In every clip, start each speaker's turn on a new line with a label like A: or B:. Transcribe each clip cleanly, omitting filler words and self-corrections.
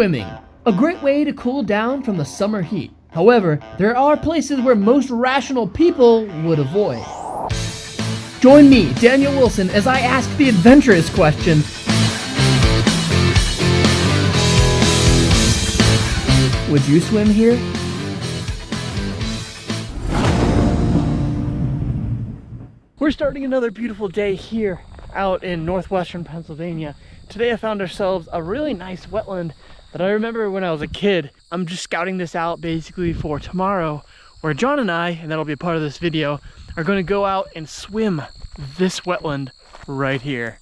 A: swimming, a great way to cool down from the summer heat. However, there are places where most rational people would avoid. Join me, Daniel Wilson, as I ask the adventurous question: would you swim here? We're starting another beautiful day here out in northwestern Pennsylvania. Today I found ourselves a really nice wetland that I remember when I was a kid. I'm just scouting this out basically for tomorrow, where John and I, and that'll be a part of this video, are going to go out and swim this wetland right here.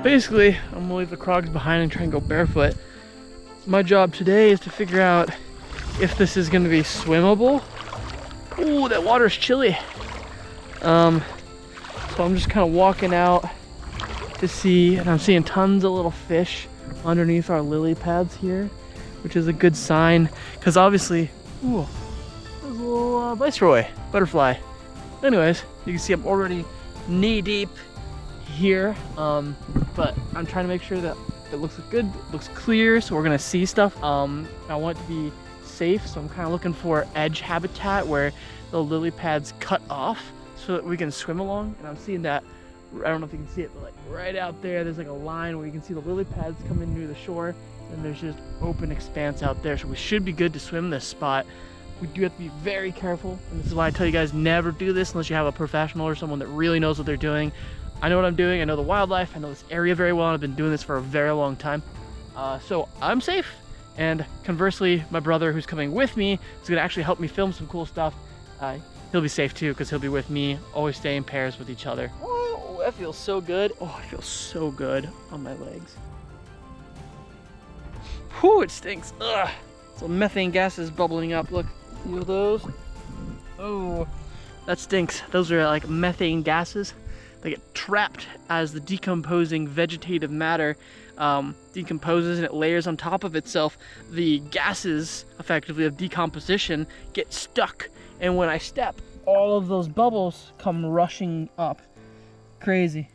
A: Basically, I'm gonna leave the Crocs behind and try and go barefoot. My job today is to figure out if this is gonna be swimmable. Ooh, that water's chilly. So I'm just kind of walking out to see, and I'm seeing tons of little fish underneath our lily pads here, which is a good sign, because obviously, ooh, there's a little viceroy butterfly. Anyways, you can see I'm already knee deep here, but I'm trying to make sure that it looks good, looks clear, so we're gonna see stuff. I want it to be safe, so I'm kind of looking for edge habitat where the lily pads cut off so that we can swim along. And I'm seeing that, I don't know if you can see it, but like right out there, there's like a line where you can see the lily pads coming near the shore, and there's just open expanse out there, so we should be good to swim this spot. We do have to be very careful, and this is why I tell you guys never do this unless you have a professional or someone that really knows what they're doing. I know what I'm doing, I know the wildlife, I know this area very well, and I've been doing this for a very long time. So I'm safe, and conversely, my brother who's coming with me is gonna actually help me film some cool stuff. He'll be safe too, because he'll be with me, always stay in pairs with each other. Oh, that feels so good. Oh, I feel so good on my legs. Whew, it stinks. Ugh. So methane gases bubbling up, look, feel those? Oh, that stinks. Those are like methane gases. They get trapped as the decomposing vegetative matter decomposes and it layers on top of itself. The gases, effectively, of decomposition get stuck, and when I step, all of those bubbles come rushing up. Crazy.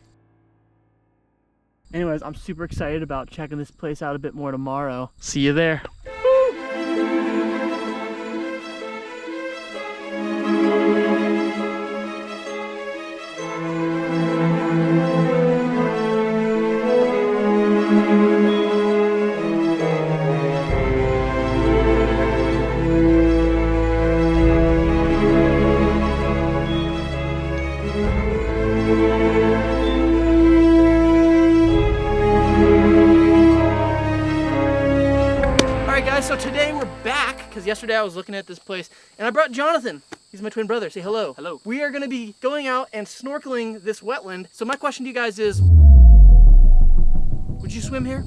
A: Anyways, I'm super excited about checking this place out a bit more tomorrow. See you there. So today we're back, because yesterday I was looking at this place, and I brought Jonathon. He's my twin brother. Say hello.
B: Hello.
A: We are going to be going out and snorkeling this wetland. So my question to you guys is, would you swim here?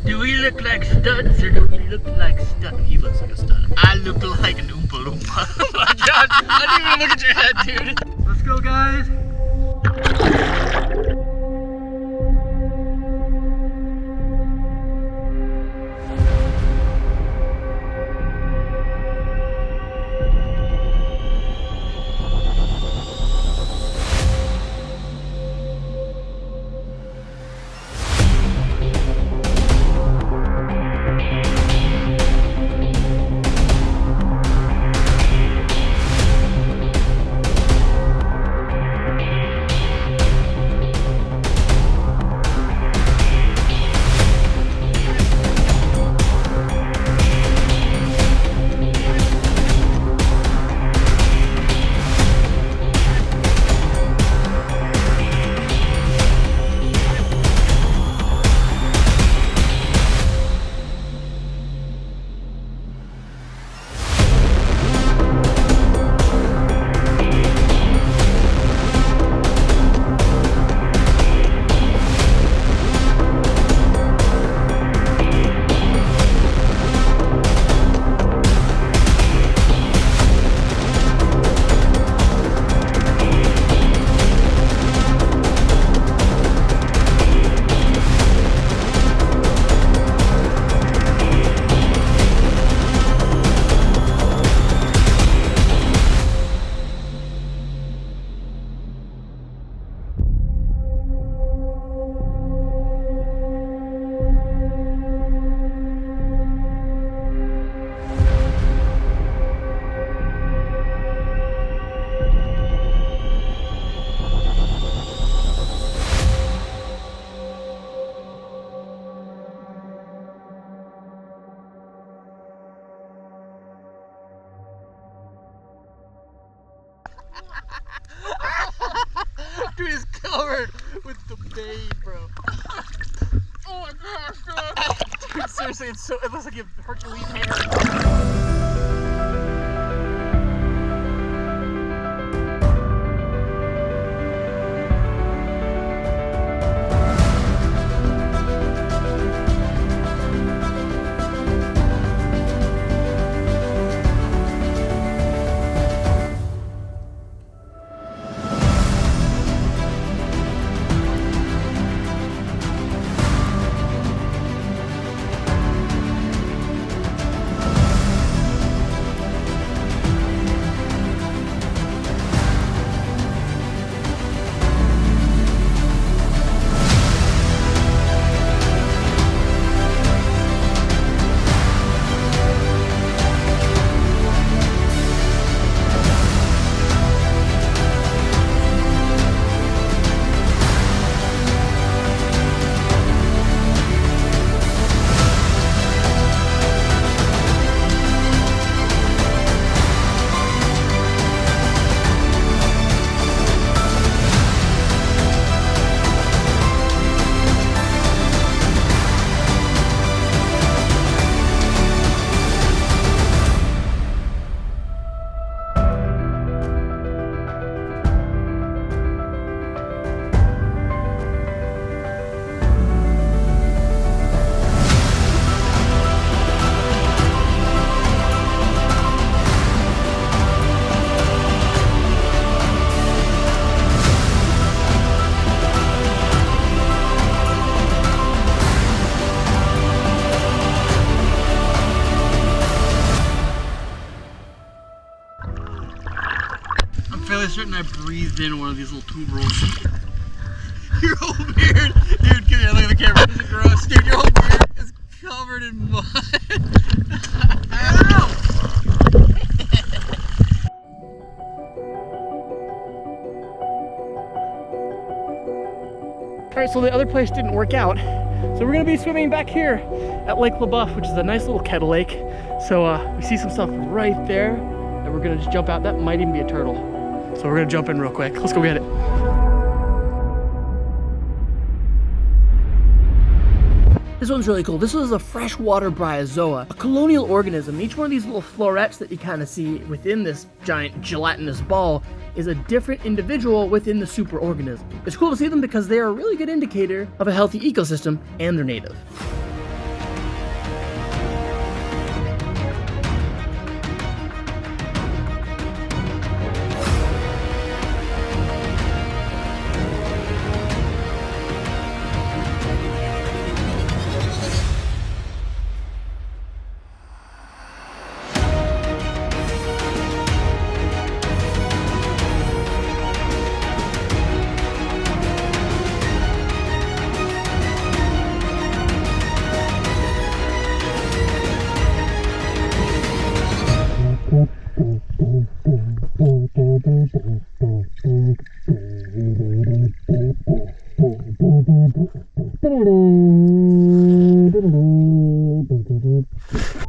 B: Do we look like studs or do we look like studs? He looks like a stud. I look like an Oompa Loompa. Oh my god, I didn't even look at your head, dude. Let's go, guys. covered with the babe, bro. Oh my gosh, dude, seriously, it looks like you have Hercules hair. Fairly certain I breathed in one of these little tuberals. Your whole beard, dude, come here, look at the camera. This is gross, dude. Your whole beard is covered in mud. Ow!
A: All right, so the other place didn't work out. So we're gonna be swimming back here at Lake LaBeouf, which is a nice little kettle lake. So we see some stuff right there that we're gonna just jump out. That might even be a turtle. So we're gonna jump in real quick. Let's go get it. This one's really cool. This is a freshwater bryozoa, a colonial organism. Each one of these little florets that you kind of see within this giant gelatinous ball is a different individual within the superorganism. It's cool to see them because they are a really good indicator of a healthy ecosystem, and they're native.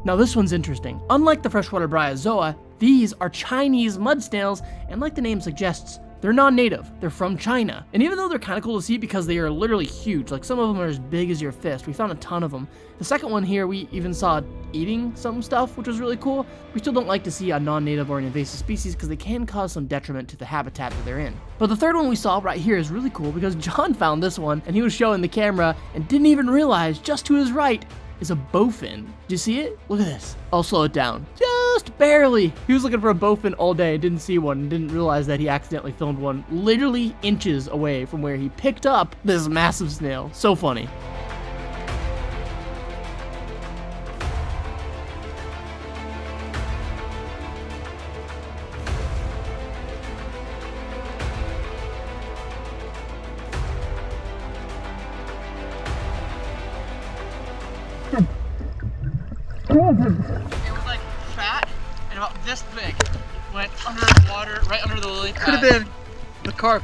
A: Now this one's interesting. Unlike the freshwater bryozoa, these are Chinese mud snails, and like the name suggests, they're non-native. They're from China. And even though they're kind of cool to see because they are literally huge, like some of them are as big as your fist, we found a ton of them. The second one here, we even saw eating some stuff, which was really cool. We still don't like to see a non-native or an invasive species because they can cause some detriment to the habitat that they're in. But the third one we saw right here is really cool because John found this one and he was showing the camera and didn't even realize just to his right is a bowfin. Do you see it? Look at this. I'll slow it down. Just barely. He was looking for a bowfin all day, didn't see one, and didn't realize that he accidentally filmed one literally inches away from where he picked up this massive snail. So funny.
B: It was like fat and about this big. Went under the water, right under the lily pad. Could have been the carp.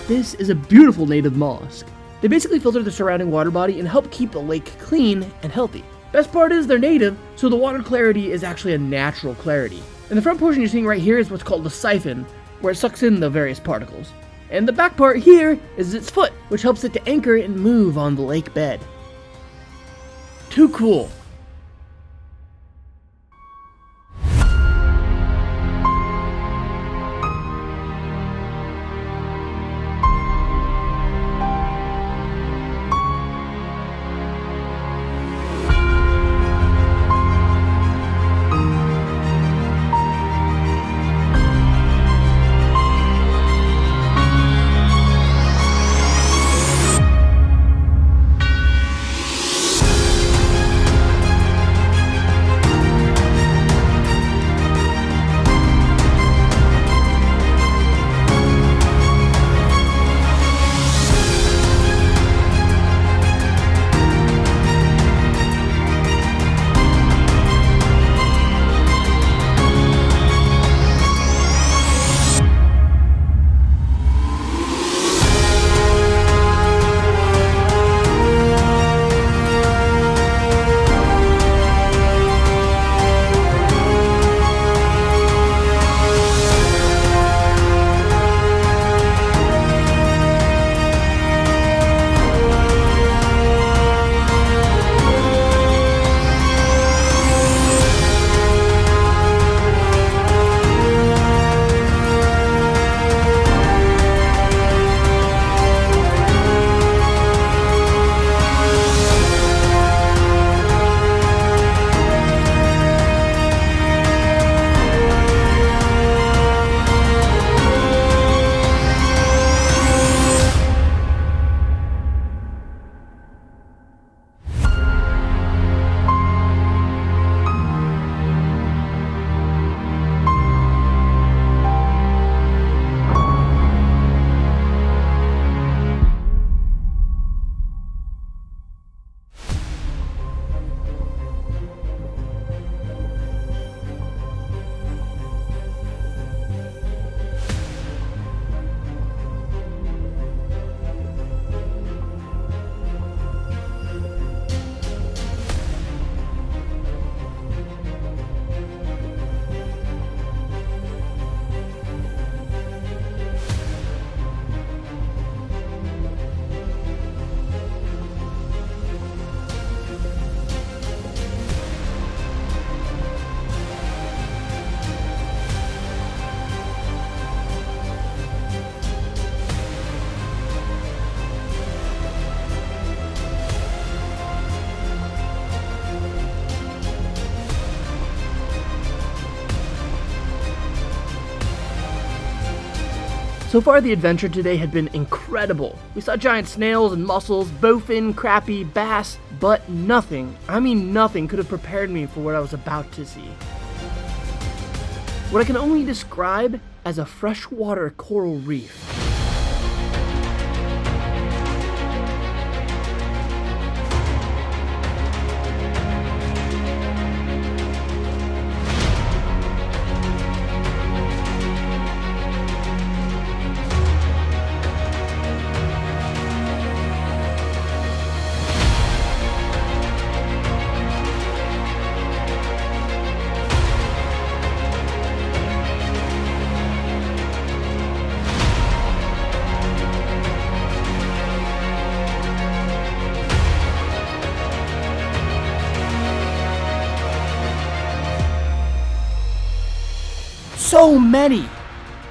A: This is a beautiful native mollusk. They basically filter the surrounding water body and help keep the lake clean and healthy. Best part is they're native, so the water clarity is actually a natural clarity. And the front portion you're seeing right here is what's called the siphon, where it sucks in the various particles. And the back part here is its foot, which helps it to anchor and move on the lake bed. Too cool. So far the adventure today had been incredible. We saw giant snails and mussels, bowfin, crappie, bass, but nothing, I mean nothing, could have prepared me for what I was about to see. What I can only describe as a freshwater coral reef. So many!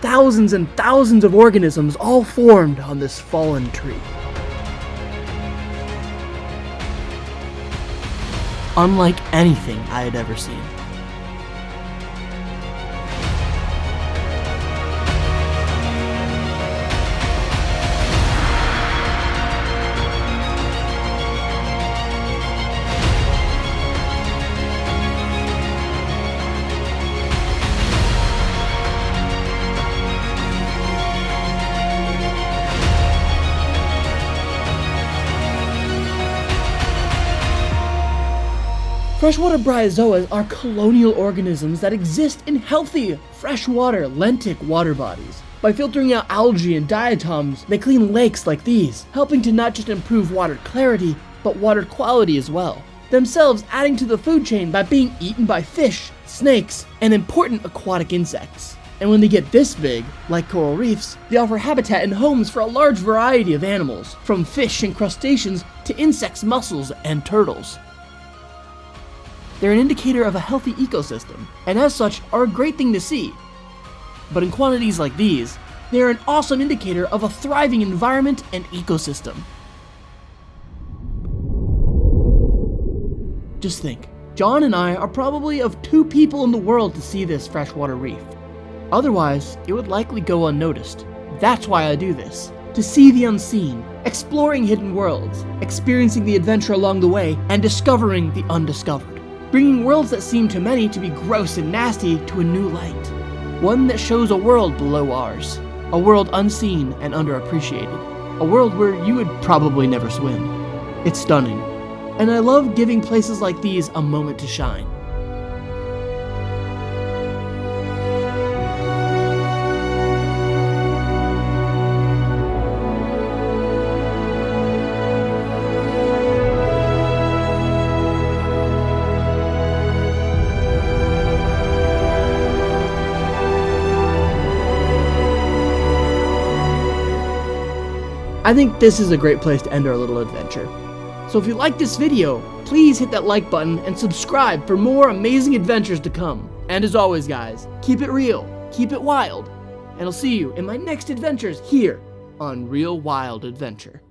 A: Thousands and thousands of organisms all formed on this fallen tree. Unlike anything I had ever seen. Freshwater bryozoas are colonial organisms that exist in healthy, freshwater, lentic water bodies. By filtering out algae and diatoms, they clean lakes like these, helping to not just improve water clarity, but water quality as well, themselves adding to the food chain by being eaten by fish, snakes, and important aquatic insects. And when they get this big, like coral reefs, they offer habitat and homes for a large variety of animals, from fish and crustaceans to insects, mussels, and turtles. They're an indicator of a healthy ecosystem, and as such are a great thing to see. But in quantities like these, they are an awesome indicator of a thriving environment and ecosystem. Just think, John and I are probably of 2 people in the world to see this freshwater reef. Otherwise, it would likely go unnoticed. That's why I do this. To see the unseen, exploring hidden worlds, experiencing the adventure along the way, and discovering the undiscovered. Bringing worlds that seem to many to be gross and nasty to a new light. One that shows a world below ours. A world unseen and underappreciated. A world where you would probably never swim. It's stunning. And I love giving places like these a moment to shine. I think this is a great place to end our little adventure. So if you like this video, please hit that like button and subscribe for more amazing adventures to come. And as always guys, keep it real, keep it wild, and I'll see you in my next adventures here on Real Wild Adventure.